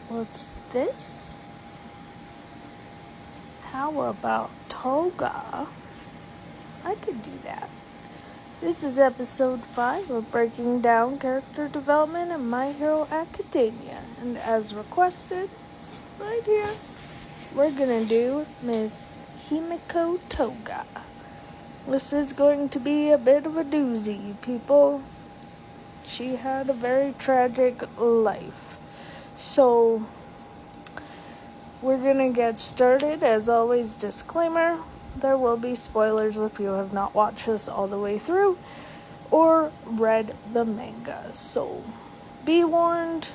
What's this? How about Toga? I could do that. This is episode 5 of Breaking Down Character Development in My Hero Academia. And as requested, right here, we're gonna do Miss Himiko Toga. This is going to be a bit of a doozy, people. She had a very tragic life. So, we're gonna get started. As always, disclaimer, there will be spoilers if you have not watched this all the way through or read the manga. So, be warned,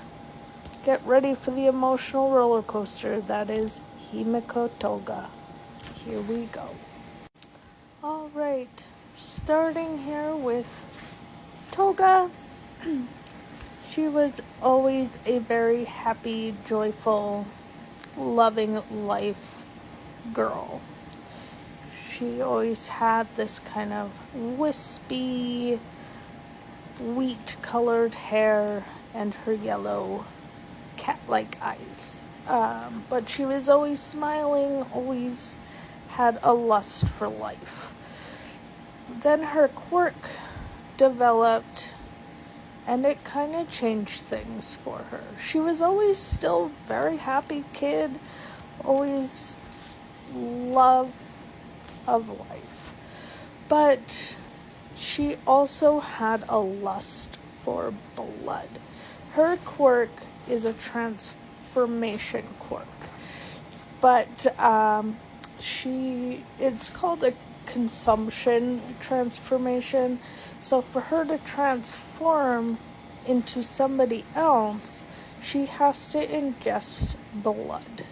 get ready for the emotional roller coaster that is Himiko Toga. Here we go. Alright, starting here with Toga. She was always a very happy, joyful, loving life girl. She always had this kind of wispy, wheat-colored hair and her yellow cat-like eyes. But she was always smiling, always had a lust for life. Then her quirk developed, and it kind of changed things for her. She was always still a very happy kid, always love of life. But she also had a lust for blood. Her quirk is a transformation quirk. But it's called a consumption transformation. So for her to transform into somebody else, she has to ingest blood.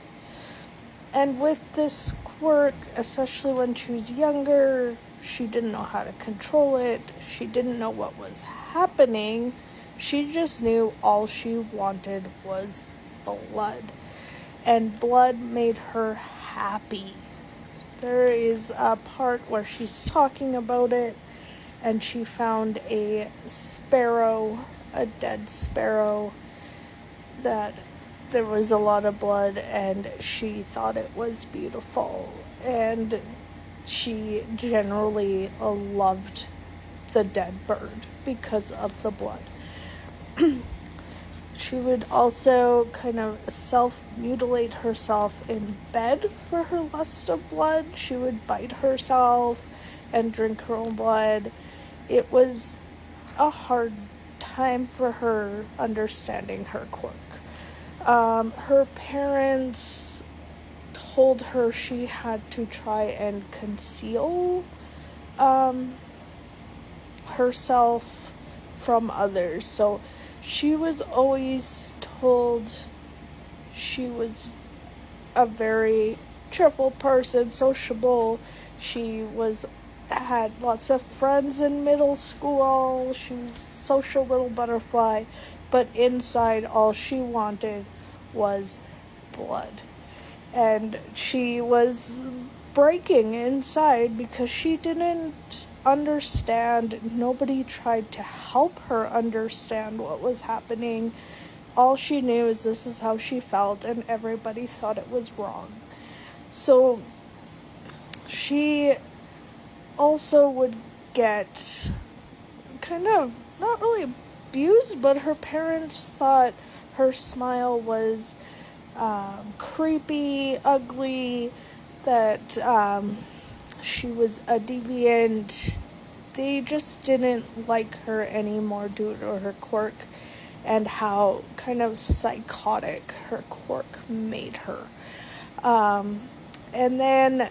And with this quirk, especially when she was younger, she didn't know how to control it. She didn't know what was happening. She just knew all she wanted was blood. And blood made her happy. There is a part where she's talking about it, and she found a dead sparrow, that there was a lot of blood, and she thought it was beautiful. And she generally loved the dead bird because of the blood. She would also kind of self-mutilate herself in bed for her lust of blood. She would bite herself and drink her own blood. It was a hard time for her understanding her quirk. Her parents told her she had to try and conceal herself from others. So she was always told she was a very cheerful person, sociable. She had lots of friends in middle school. She was a social little butterfly. But inside, all she wanted was blood. And she was breaking inside because she didn't understand. Nobody tried to help her understand what was happening. All she knew is this is how she felt, and everybody thought it was wrong. So she also would get kind of not really abused, but her parents thought her smile was creepy, ugly, that she was a deviant. They just didn't like her anymore due to her quirk and how kind of psychotic her quirk made her. And then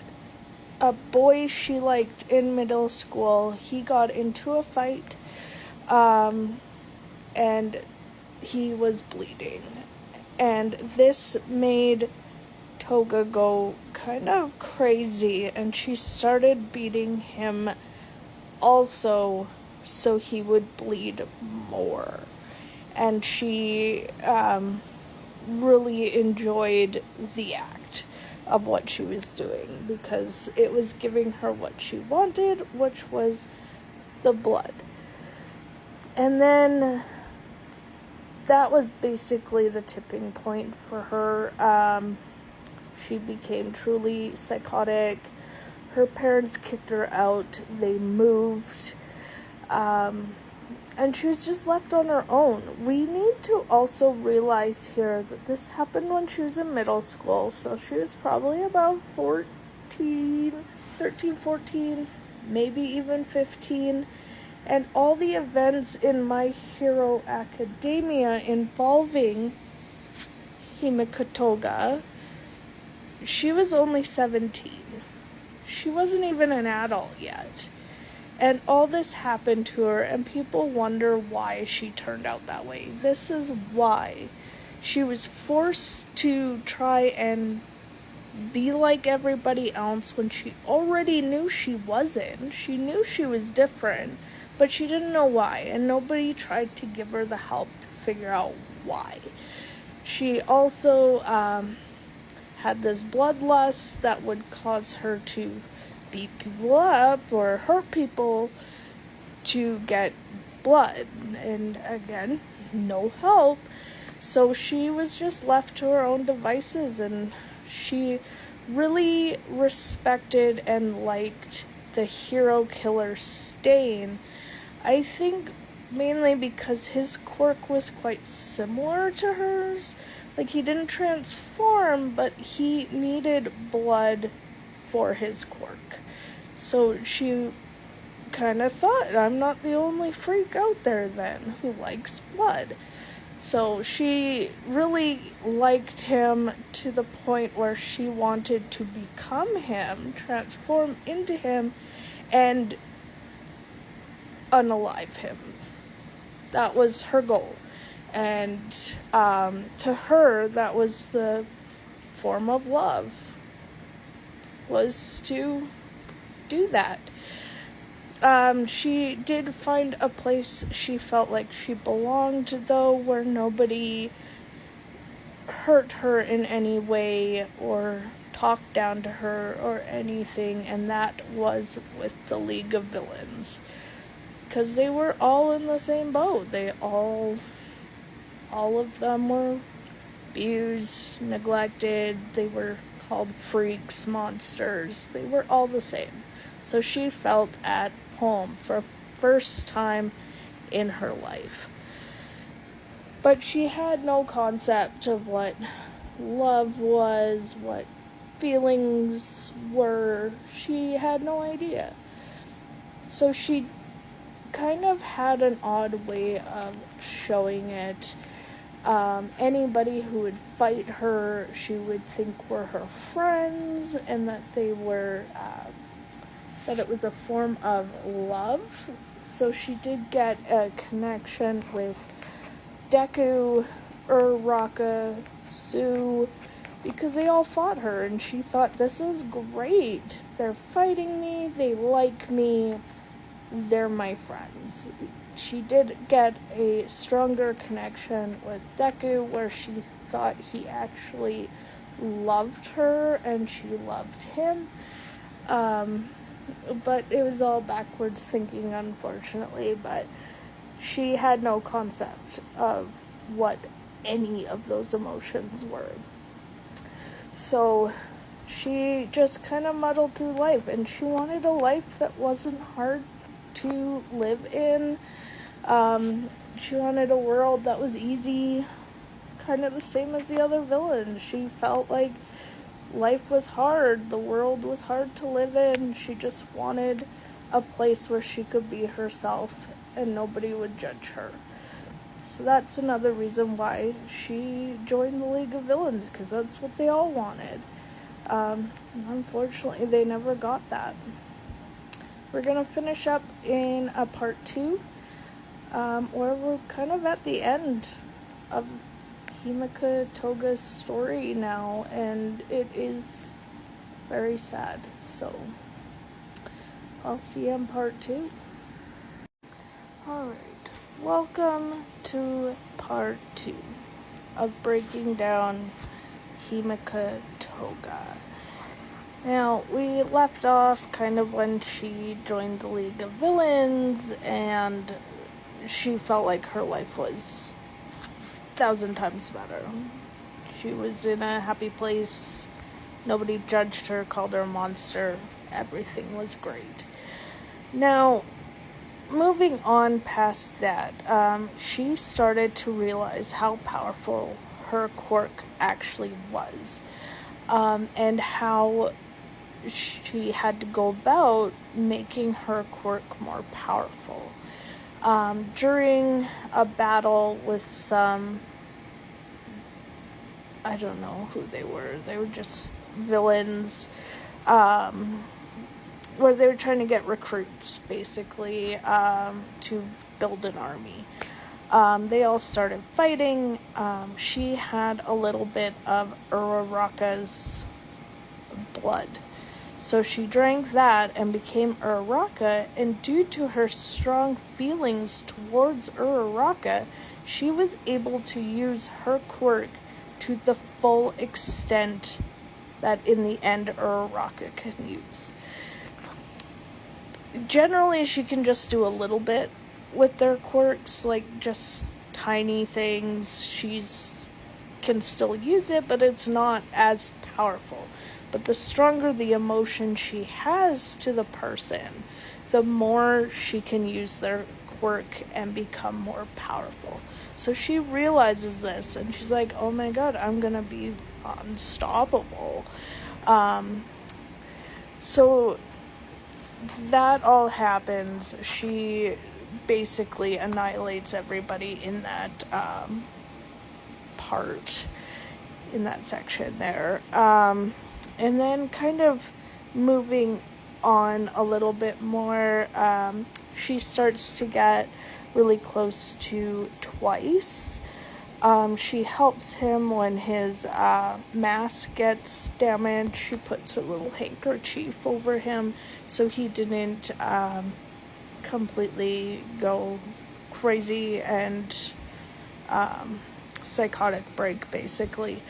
a boy she liked in middle school, he got into a fight, and he was bleeding. And this made Toga go kind of crazy, and she started beating him also so he would bleed more. And she really enjoyed the act of what she was doing because it was giving her what she wanted, which was the blood. And then that was basically the tipping point for her. She became truly psychotic. Her parents kicked her out. They moved. And she was just left on her own. We need to also realize here that this happened when she was in middle school. So she was probably about 13, 14, maybe even 15. And all the events in My Hero Academia involving Himiko Toga, she was only 17. She wasn't even an adult yet. And all this happened to her, and people wonder why she turned out that way. This is why. She was forced to try and be like everybody else when she already knew she wasn't. She knew she was different, but she didn't know why, and nobody tried to give her the help to figure out why. She also had this bloodlust that would cause her to beat people up or hurt people to get blood, and again, no help. So she was just left to her own devices, and she really respected and liked the hero killer Stain. I think mainly because his quirk was quite similar to hers. Like, he didn't transform, but he needed blood for his quirk. So she kind of thought, I'm not the only freak out there then who likes blood. So she really liked him to the point where she wanted to become him, transform into him, and unalive him. That was her goal. And to her, that was the form of love, was to do that. She did find a place she felt like she belonged, though, where nobody hurt her in any way or talked down to her or anything, and that was with the League of Villains. Because they were all in the same boat. All of them were abused, neglected, they were called freaks, monsters. They were all the same. So she felt at home for the first time in her life. But she had no concept of what love was, what feelings were. She had no idea. So she kind of had an odd way of showing it. Anybody who would fight her, she would think were her friends, and that they were, that it was a form of love. So she did get a connection with Deku, Uraraka, Sue, because they all fought her, and she thought, this is great. They're fighting me, they like me, they're my friends. She did get a stronger connection with Deku, where she thought he actually loved her and she loved him. But it was all backwards thinking, unfortunately. But she had no concept of what any of those emotions were. So she just kind of muddled through life, and she wanted a life that wasn't hard to live in. She wanted a world that was easy, kind of the same as the other villains. She felt like life was hard, the world was hard to live in. She just wanted a place where she could be herself and nobody would judge her. So that's another reason why she joined the League of Villains, because that's what they all wanted. Unfortunately, they never got that. We're going to finish up in a part 2, where we're kind of at the end of Himiko Toga's story now, and it is very sad. So I'll see you in part 2. Alright, welcome to part 2 of breaking down Himiko Toga. Now, we left off kind of when she joined the League of Villains, and she felt like her life was 1,000 times better. She was in a happy place. Nobody judged her, called her a monster. Everything was great. Now, moving on past that, she started to realize how powerful her quirk actually was, and how she had to go about making her quirk more powerful. During a battle with some, I don't know who they were just villains, where they were trying to get recruits, basically, to build an army. They all started fighting. She had a little bit of Uraraka's blood. So she drank that and became Uraraka, and due to her strong feelings towards Uraraka, she was able to use her quirk to the full extent that in the end Uraraka can use. Generally, she can just do a little bit with their quirks, like just tiny things. She's can still use it, but it's not as powerful. But the stronger the emotion she has to the person, the more she can use their quirk and become more powerful. So she realizes this, and she's like, oh my god, I'm gonna be unstoppable. So that all happens. She basically annihilates everybody in that part, in that section there. And then kind of moving on a little bit more, she starts to get really close to Twice. She helps him when his mask gets damaged. She puts her little handkerchief over him so he didn't completely go crazy and psychotic break, basically.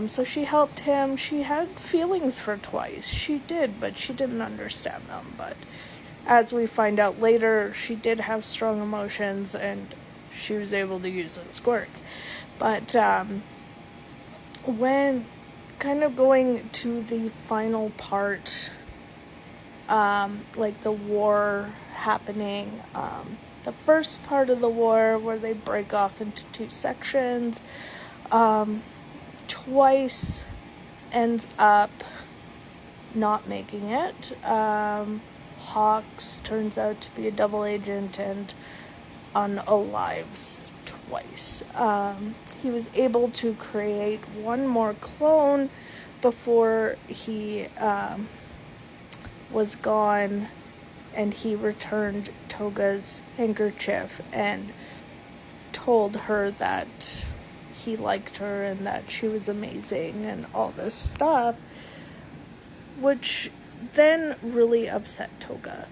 So she helped him. She had feelings for Twice. She did, but she didn't understand them. But as we find out later, she did have strong emotions, and she was able to use it as quirk. But when kind of going to the final part, like the war happening, the first part of the war where they break off into two sections, Twice ends up not making it. Hawks turns out to be a double agent and unalives Twice. He was able to create one more clone before he was gone, and he returned Toga's handkerchief and told her that he liked her and that she was amazing and all this stuff, which then really upset Toga.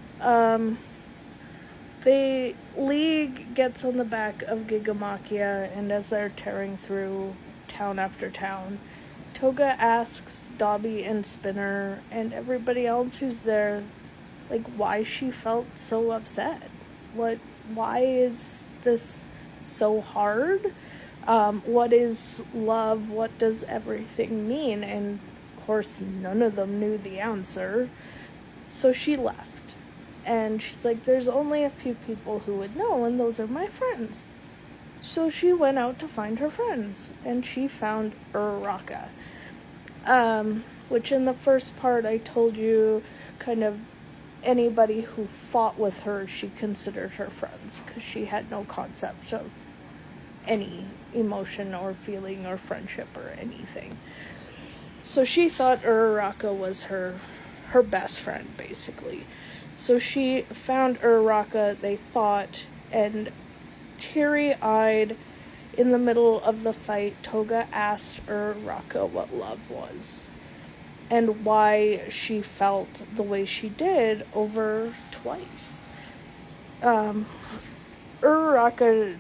The League gets on the back of Gigamachia, and as they're tearing through town after town, Toga asks Dobby and Spinner and everybody else who's there, like, why she felt so upset. Why is this so hard? What is love? What does everything mean? And of course, none of them knew the answer. So she left. And she's like, there's only a few people who would know, and those are my friends. So she went out to find her friends, and she found Uraraka. Which in the first part I told you, kind of anybody who fought with her, she considered her friends, because she had no concept of any emotion or feeling or friendship or anything. So she thought Uraraka was her best friend, basically. So she found Uraraka, they fought, and teary-eyed in the middle of the fight, Toga asked Uraraka what love was and why she felt the way she did over Twice. Uraraka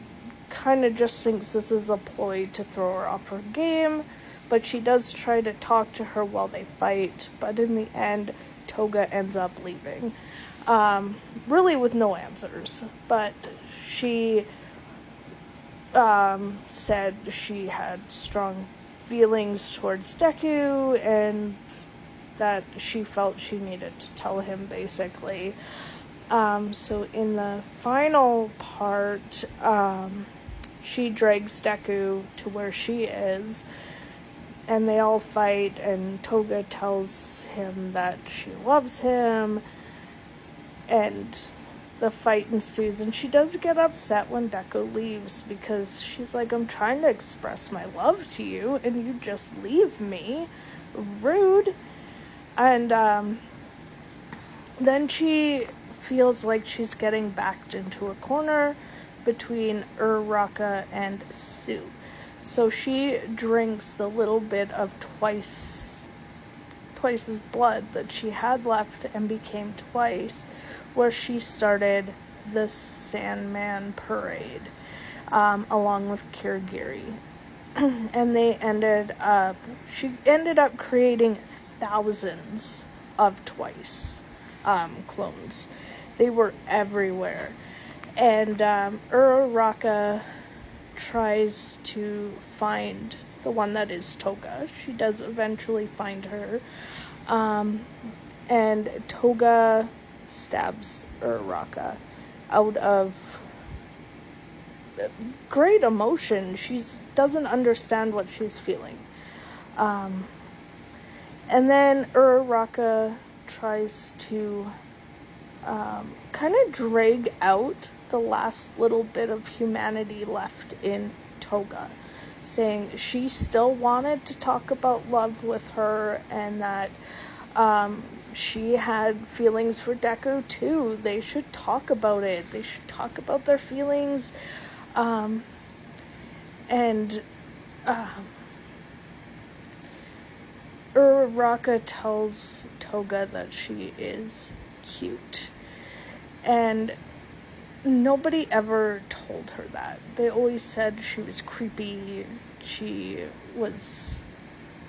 kind of just thinks this is a ploy to throw her off her game, but she does try to talk to her while they fight, but in the end, Toga ends up leaving. Really with no answers, but she said she had strong feelings towards Deku and that she felt she needed to tell him, basically. So in the final part, she drags Deku to where she is, and they all fight, and Toga tells him that she loves him, and the fight ensues, and she does get upset when Deku leaves, because she's like, I'm trying to express my love to you, and you just leave me. Rude. And then she feels like she's getting backed into a corner between Uraraka and Sue. So she drinks the little bit of Twice's blood that she had left and became Twice, where she started the Sandman Parade, along with Kirigiri. And she ended up creating thousands of Twice clones. They were everywhere. And Uraraka tries to find the one that is Toga. She does eventually find her. And Toga stabs Uraraka out of great emotion. She doesn't understand what she's feeling. And then Uraraka tries to kind of drag out the last little bit of humanity left in Toga, saying she still wanted to talk about love with her, and that she had feelings for Deku too. They should talk about it. They should talk about their feelings. Uraraka tells Toga that she is cute. And nobody ever told her that. They always said she was creepy.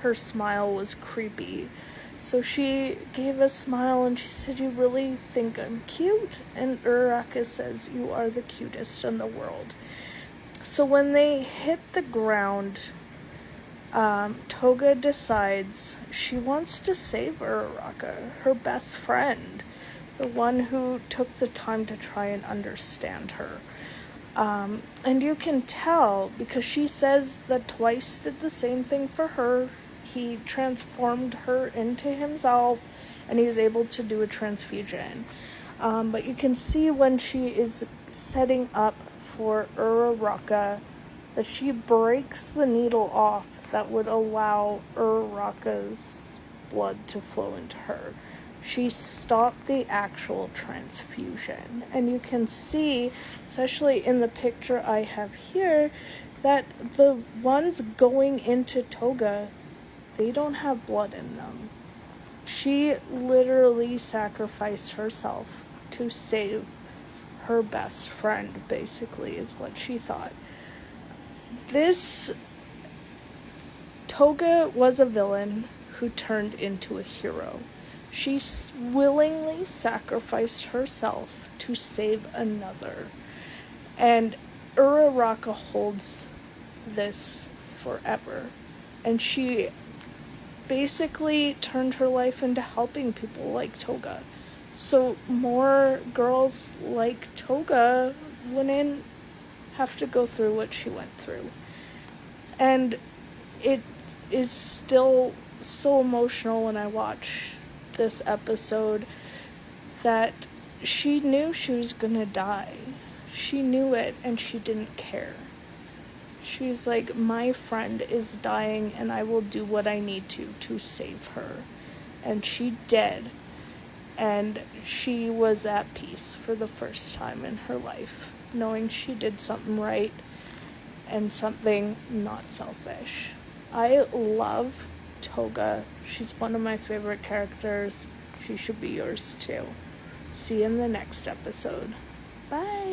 Her smile was creepy. So she gave a smile and she said, you really think I'm cute? And Uraraka says, you are the cutest in the world. So when they hit the ground, Toga decides she wants to save Uraraka, her best friend, the one who took the time to try and understand her. And you can tell, because she says that Twice did the same thing for her. He transformed her into himself, and he was able to do a transfusion. But you can see when she is setting up for Uraraka that she breaks the needle off that would allow Uraraka's blood to flow into her. She stopped the actual transfusion. And you can see, especially in the picture I have here, that the ones going into Toga, they don't have blood in them. She literally sacrificed herself to save her best friend, basically, is what she thought. Toga was a villain who turned into a hero. She willingly sacrificed herself to save another. And Uraraka holds this forever. And she basically turned her life into helping people like Toga. So more girls like Toga wouldn't have to go through what she went through. And it is still so emotional when I watch this episode that she knew she was gonna die. She knew it, and she didn't care. She was like, my friend is dying, and I will do what I need to save her. And she did. And she was at peace for the first time in her life, knowing she did something right and something not selfish. I love Toga. She's one of my favorite characters. She should be yours too. See you in the next episode. Bye.